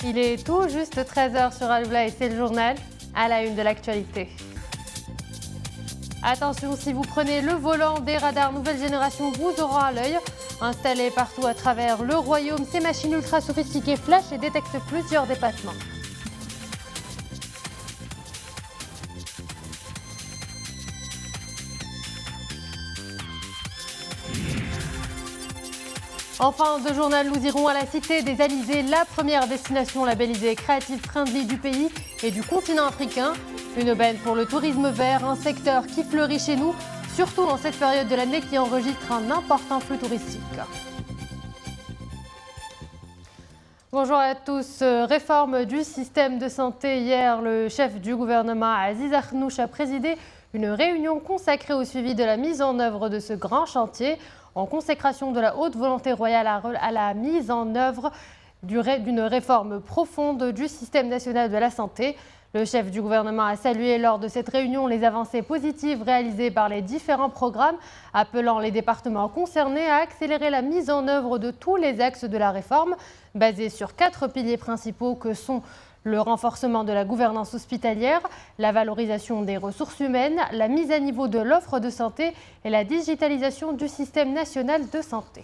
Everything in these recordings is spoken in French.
Il est tout juste 13h sur Aloula et c'est le journal à la une de l'actualité. Attention, si vous prenez le volant, des radars nouvelle génération vous auront à l'œil. Installés partout à travers le royaume, ces machines ultra sophistiquées flashent et détectent plusieurs dépassements. En fin de journal, nous irons à la Cité des Alizés, la première destination labellisée Creative Friendly du pays et du continent africain. Une aubaine pour le tourisme vert, un secteur qui fleurit chez nous, surtout en cette période de l'année qui enregistre un important flux touristique. Bonjour à tous. Réforme du système de santé. Hier, le chef du gouvernement, Aziz Akhnouch, a présidé une réunion consacrée au suivi de la mise en œuvre de ce grand chantier, en consécration de la haute volonté royale à la mise en œuvre d'une réforme profonde du système national de la santé. Le chef du gouvernement a salué lors de cette réunion les avancées positives réalisées par les différents programmes, appelant les départements concernés à accélérer la mise en œuvre de tous les axes de la réforme, basée sur 4 piliers principaux que sont le renforcement de la gouvernance hospitalière, la valorisation des ressources humaines, la mise à niveau de l'offre de santé et la digitalisation du système national de santé.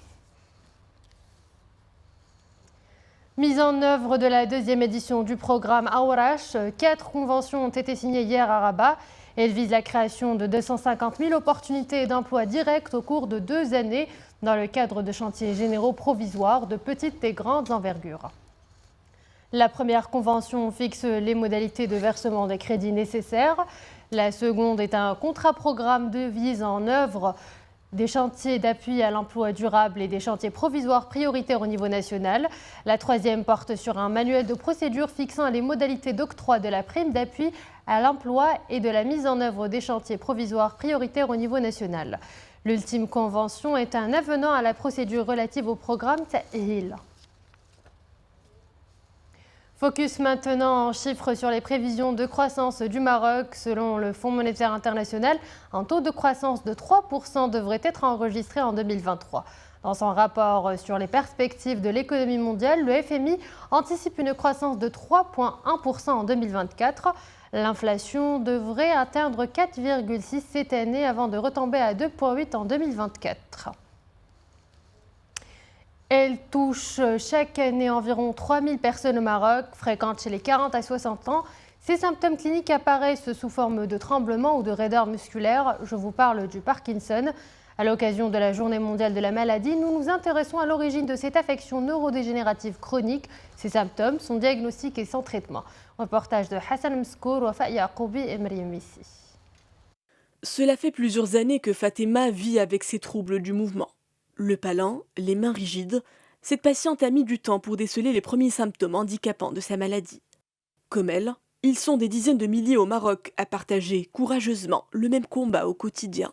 Mise en œuvre de la deuxième édition du programme Aourash, 4 conventions ont été signées hier à Rabat. Elles visent la création de 250 000 opportunités d'emploi directes au cours de 2 années dans le cadre de chantiers généraux provisoires de petite et grande envergure. La première convention fixe les modalités de versement des crédits nécessaires. La seconde est un contrat-programme de mise en œuvre des chantiers d'appui à l'emploi durable et des chantiers provisoires prioritaires au niveau national. La troisième porte sur un manuel de procédure fixant les modalités d'octroi de la prime d'appui à l'emploi et de la mise en œuvre des chantiers provisoires prioritaires au niveau national. L'ultime convention est un avenant à la procédure relative au programme Ta'hil. Focus maintenant en chiffres sur les prévisions de croissance du Maroc. Selon le Fonds monétaire international, un taux de croissance de 3% devrait être enregistré en 2023. Dans son rapport sur les perspectives de l'économie mondiale, le FMI anticipe une croissance de 3,1% en 2024. L'inflation devrait atteindre 4,6% cette année avant de retomber à 2,8% en 2024. Elle touche chaque année environ 3000 personnes au Maroc, fréquentes chez les 40 à 60 ans. Ces symptômes cliniques apparaissent sous forme de tremblements ou de raideur musculaire. Je vous parle du Parkinson. À l'occasion de la Journée mondiale de la maladie, nous nous intéressons à l'origine de cette affection neurodégénérative chronique. Ces symptômes sont diagnostiqués sans traitement. Reportage de Hassan Mskour, Wafa Yaqoubi et Mariam Missi. Cela fait plusieurs années que Fatima vit avec ces troubles du mouvement. Le palin, les mains rigides, cette patiente a mis du temps pour déceler les premiers symptômes handicapants de sa maladie. Comme elle, ils sont des dizaines de milliers au Maroc à partager courageusement le même combat au quotidien.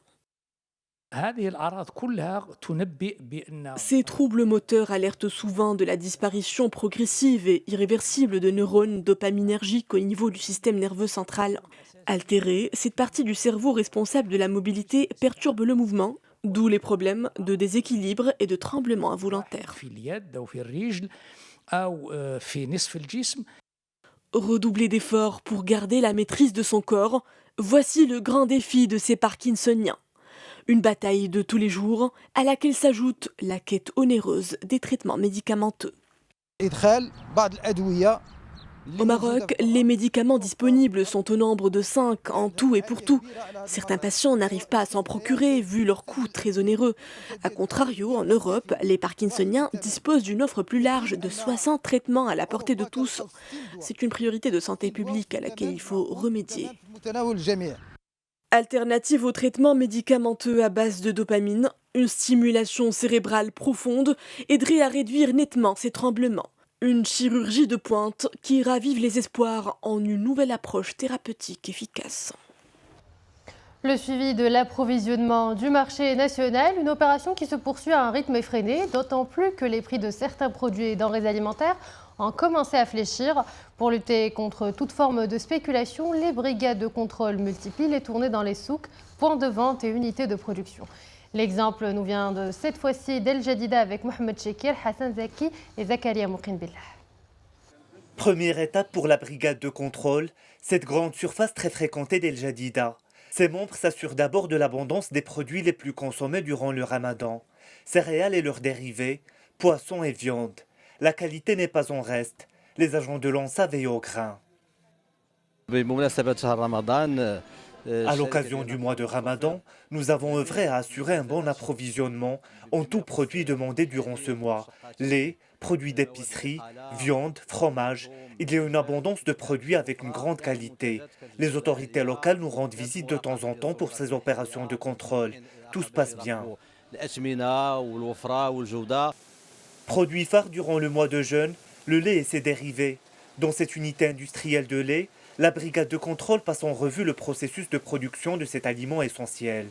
Ces troubles moteurs alertent souvent de la disparition progressive et irréversible de neurones dopaminergiques au niveau du système nerveux central. Altérée, cette partie du cerveau responsable de la mobilité perturbe le mouvement, d'où les problèmes de déséquilibre et de tremblement involontaire. Redoubler d'efforts pour garder la maîtrise de son corps, voici le grand défi de ces Parkinsoniens. Une bataille de tous les jours à laquelle s'ajoute la quête onéreuse des traitements médicamenteux. Au Maroc, les médicaments disponibles sont au nombre de 5 en tout et pour tout. Certains patients n'arrivent pas à s'en procurer vu leur coût très onéreux. A contrario, en Europe, les Parkinsoniens disposent d'une offre plus large de 60 traitements à la portée de tous. C'est une priorité de santé publique à laquelle il faut remédier. Alternative aux traitements médicamenteux à base de dopamine, une stimulation cérébrale profonde aiderait à réduire nettement ces tremblements. Une chirurgie de pointe qui ravive les espoirs en une nouvelle approche thérapeutique efficace. Le suivi de l'approvisionnement du marché national, une opération qui se poursuit à un rythme effréné, d'autant plus que les prix de certains produits et denrées alimentaires ont commencé à fléchir. Pour lutter contre toute forme de spéculation, les brigades de contrôle multiplient les tournées dans les souks, points de vente et unités de production. L'exemple nous vient de cette fois-ci d'El Jadida avec Mohamed Chekir, Hassan Zaki et Zakaria Moukhin Billah. Première étape pour la brigade de contrôle, cette grande surface très fréquentée d'El Jadida. Ses membres s'assurent d'abord de l'abondance des produits les plus consommés durant le ramadan. Céréales et leurs dérivés, poissons et viande. La qualité n'est pas en reste. Les agents de l'ANSA veillent au grain. À l'occasion du mois de Ramadan, nous avons œuvré à assurer un bon approvisionnement en tout produit demandé durant ce mois. Lait, produits d'épicerie, viande, fromage. Il y a une abondance de produits avec une grande qualité. Les autorités locales nous rendent visite de temps en temps pour ces opérations de contrôle. Tout se passe bien. Produit phare durant le mois de jeûne, le lait et ses dérivés. Dans cette unité industrielle de lait, la brigade de contrôle passe en revue le processus de production de cet aliment essentiel.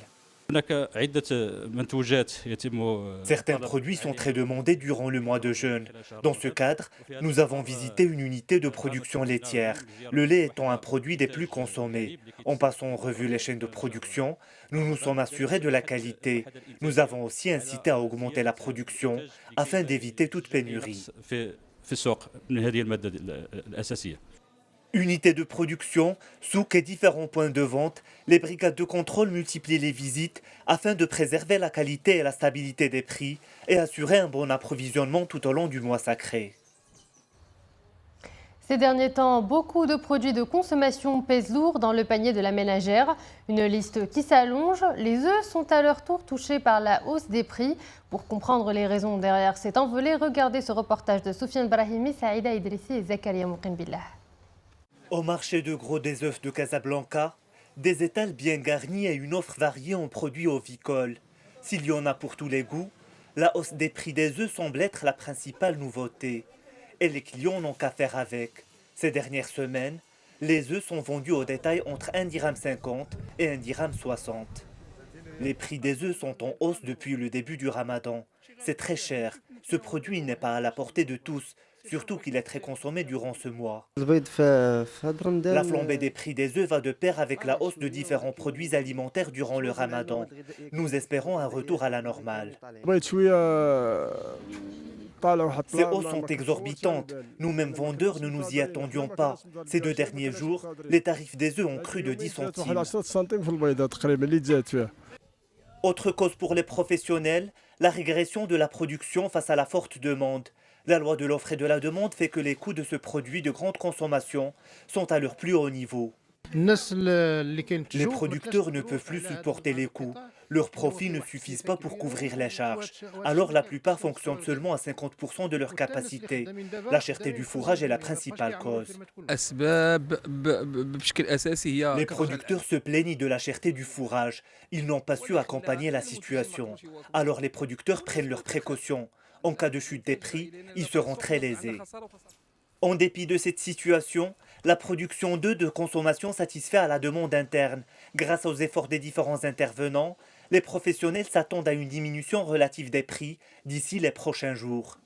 Certains produits sont très demandés durant le mois de jeûne. Dans ce cadre, nous avons visité une unité de production laitière, le lait étant un produit des plus consommés. En passant en revue les chaînes de production, nous nous sommes assurés de la qualité. Nous avons aussi incité à augmenter la production afin d'éviter toute pénurie. Unités de production, souks et différents points de vente, les brigades de contrôle multiplient les visites afin de préserver la qualité et la stabilité des prix et assurer un bon approvisionnement tout au long du mois sacré. Ces derniers temps, beaucoup de produits de consommation pèsent lourd dans le panier de la ménagère. Une liste qui s'allonge. Les œufs sont à leur tour touchés par la hausse des prix. Pour comprendre les raisons derrière cette envolée, regardez ce reportage de Soufiane Brahimi, Saïda Idrissi et Zakaria Moukinbillah. Au marché de gros des œufs de Casablanca, des étals bien garnis et une offre variée en produits ovicoles. S'il y en a pour tous les goûts, la hausse des prix des œufs semble être la principale nouveauté. Et les clients n'ont qu'à faire avec. Ces dernières semaines, les œufs sont vendus au détail entre 1,50 dirham et 1,60 dirham. Les prix des œufs sont en hausse depuis le début du ramadan. C'est très cher. Ce produit n'est pas à la portée de tous, surtout qu'il est très consommé durant ce mois. La flambée des prix des œufs va de pair avec la hausse de différents produits alimentaires durant le ramadan. Nous espérons un retour à la normale. Ces hausses sont exorbitantes. Nous-mêmes vendeurs ne nous y attendions pas. Ces 2 derniers jours, les tarifs des œufs ont cru de 10 centimes. Autre cause pour les professionnels, la régression de la production face à la forte demande. La loi de l'offre et de la demande fait que les coûts de ce produit de grande consommation sont à leur plus haut niveau. Les producteurs ne peuvent plus supporter les coûts. Leurs profits ne suffisent pas pour couvrir les charges. Alors la plupart fonctionnent seulement à 50% de leur capacité. La cherté du fourrage est la principale cause. Les producteurs se plaignent de la cherté du fourrage. Ils n'ont pas su accompagner la situation. Alors les producteurs prennent leurs précautions. En cas de chute des prix, ils seront très lésés. En dépit de cette situation, la production d'œufs de consommation satisfait à la demande interne. Grâce aux efforts des différents intervenants, les professionnels s'attendent à une diminution relative des prix d'ici les prochains jours.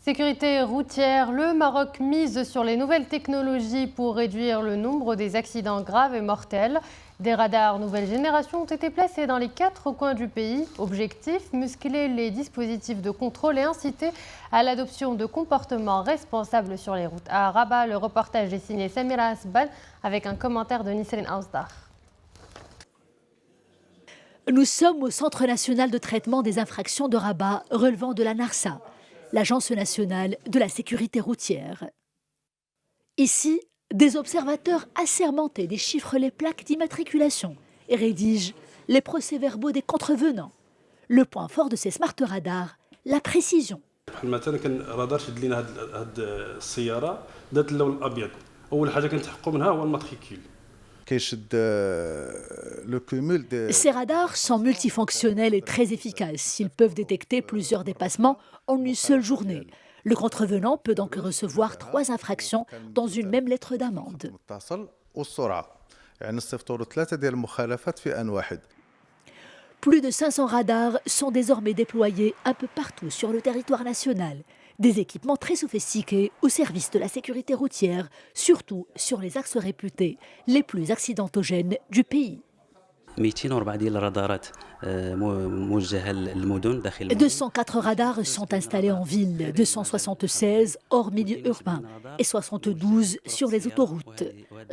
Sécurité routière, le Maroc mise sur les nouvelles technologies pour réduire le nombre des accidents graves et mortels. Des radars nouvelle génération ont été placés dans les 4 coins du pays. Objectif, muscler les dispositifs de contrôle et inciter à l'adoption de comportements responsables sur les routes. À Rabat, le reportage est signé Samira Asban avec un commentaire de Nisrine Ausdar. Nous sommes au Centre national de traitement des infractions de Rabat, relevant de la NARSA, l'Agence nationale de la sécurité routière. Ici, des observateurs assermentés déchiffrent les plaques d'immatriculation et rédigent les procès-verbaux des contrevenants. Le point fort de ces smart radars, la précision. Ces radars sont multifonctionnels et très efficaces. Ils peuvent détecter plusieurs dépassements en une seule journée. Le contrevenant peut donc recevoir 3 infractions dans une même lettre d'amende. Plus de 500 radars sont désormais déployés un peu partout sur le territoire national. Des équipements très sophistiqués au service de la sécurité routière, surtout sur les axes réputés les plus accidentogènes du pays. 204 radars sont installés en ville, 276 hors milieu urbain et 72 sur les autoroutes.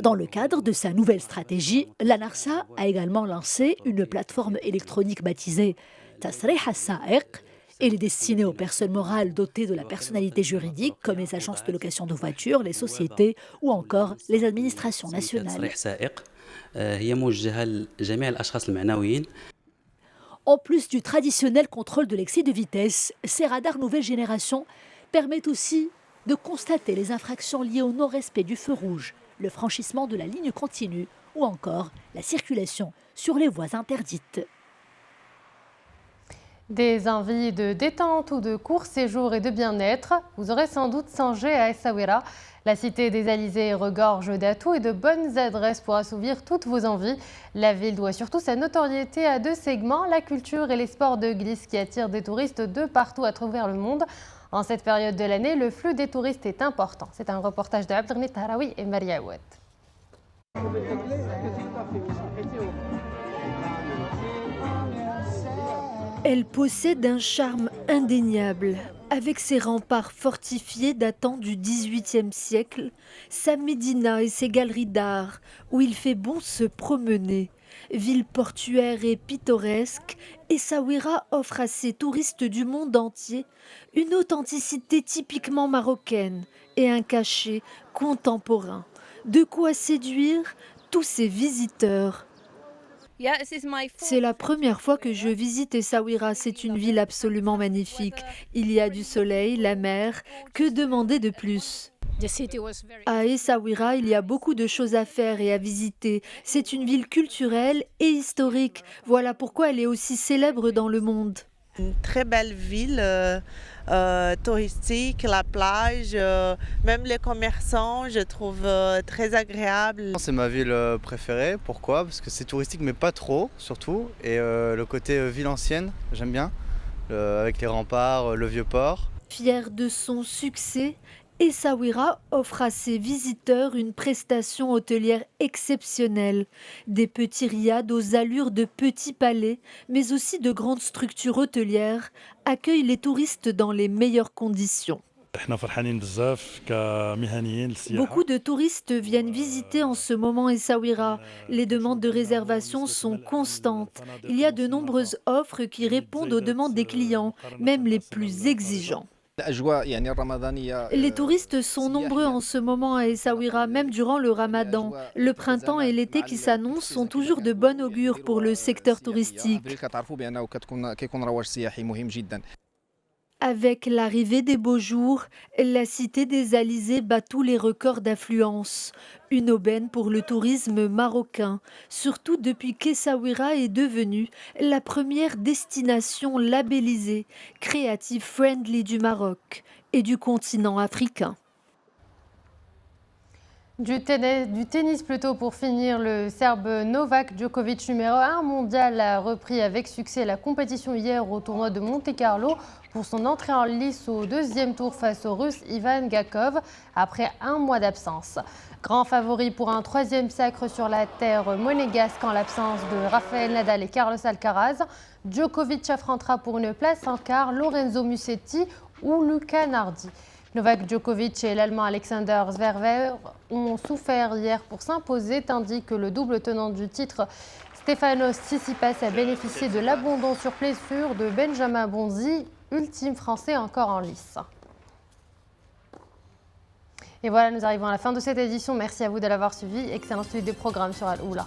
Dans le cadre de sa nouvelle stratégie, la NARSA a également lancé une plateforme électronique baptisée Tasrih As-Sa'iq. Elle est destinée aux personnes morales dotées de la personnalité juridique comme les agences de location de voitures, les sociétés ou encore les administrations nationales. En plus du traditionnel contrôle de l'excès de vitesse, ces radars nouvelle génération permettent aussi de constater les infractions liées au non-respect du feu rouge, le franchissement de la ligne continue ou encore la circulation sur les voies interdites. Des envies de détente ou de court séjour et de bien-être, vous aurez sans doute songé à Essaouira. La cité des Alizés regorge d'atouts et de bonnes adresses pour assouvir toutes vos envies. La ville doit surtout sa notoriété à deux segments, la culture et les sports de glisse qui attirent des touristes de partout à travers le monde. En cette période de l'année, le flux des touristes est important. C'est un reportage de Abdelghani Tahraoui et Maria Ouad. Elle possède un charme indéniable. Avec ses remparts fortifiés datant du XVIIIe siècle, sa médina et ses galeries d'art, où il fait bon se promener. Ville portuaire et pittoresque, Essaouira offre à ses touristes du monde entier une authenticité typiquement marocaine et un cachet contemporain. De quoi séduire tous ses visiteurs. C'est la première fois que je visite Essaouira. C'est une ville absolument magnifique. Il y a du soleil, la mer. Que demander de plus ? À Essaouira, il y a beaucoup de choses à faire et à visiter. C'est une ville culturelle et historique. Voilà pourquoi elle est aussi célèbre dans le monde. Une très belle ville touristique, la plage, même les commerçants, je trouve très agréable. C'est ma ville préférée. Pourquoi ? Parce que c'est touristique, mais pas trop, surtout. Et le côté ville ancienne, j'aime bien, avec les remparts, le vieux port. Fier de son succès, Essaouira offre à ses visiteurs une prestation hôtelière exceptionnelle. Des petits riads aux allures de petits palais, mais aussi de grandes structures hôtelières, accueillent les touristes dans les meilleures conditions. Beaucoup de touristes viennent visiter en ce moment Essaouira. Les demandes de réservation sont constantes. Il y a de nombreuses offres qui répondent aux demandes des clients, même les plus exigeants. Les touristes sont nombreux en ce moment à Essaouira, même durant le Ramadan. Le printemps et l'été qui s'annoncent sont toujours de bon augure pour le secteur touristique. Avec l'arrivée des beaux jours, la cité des Alizés bat tous les records d'affluence. Une aubaine pour le tourisme marocain, surtout depuis qu'Essaouira est devenue la première destination labellisée Creative Friendly du Maroc et du continent africain. Du tennis plutôt pour finir, le Serbe Novak Djokovic numéro 1 mondial a repris avec succès la compétition hier au tournoi de Monte-Carlo pour son entrée en lice au deuxième tour face au Russe Ivan Gakov après un mois d'absence. Grand favori pour un troisième sacre sur la terre monégasque en l'absence de Rafael Nadal et Carlos Alcaraz, Djokovic affrontera pour une place en quart Lorenzo Musetti ou Luca Nardi. Novak Djokovic et l'Allemand Alexander Zverev ont souffert hier pour s'imposer, tandis que le double tenant du titre, Stefanos Tsitsipas, a bénéficié de l'abandon sur blessure de Benjamin Bonzi, ultime français encore en lice. Et voilà, nous arrivons à la fin de cette édition. Merci à vous de l'avoir suivi. Excellent suivi des programmes sur Al Oula.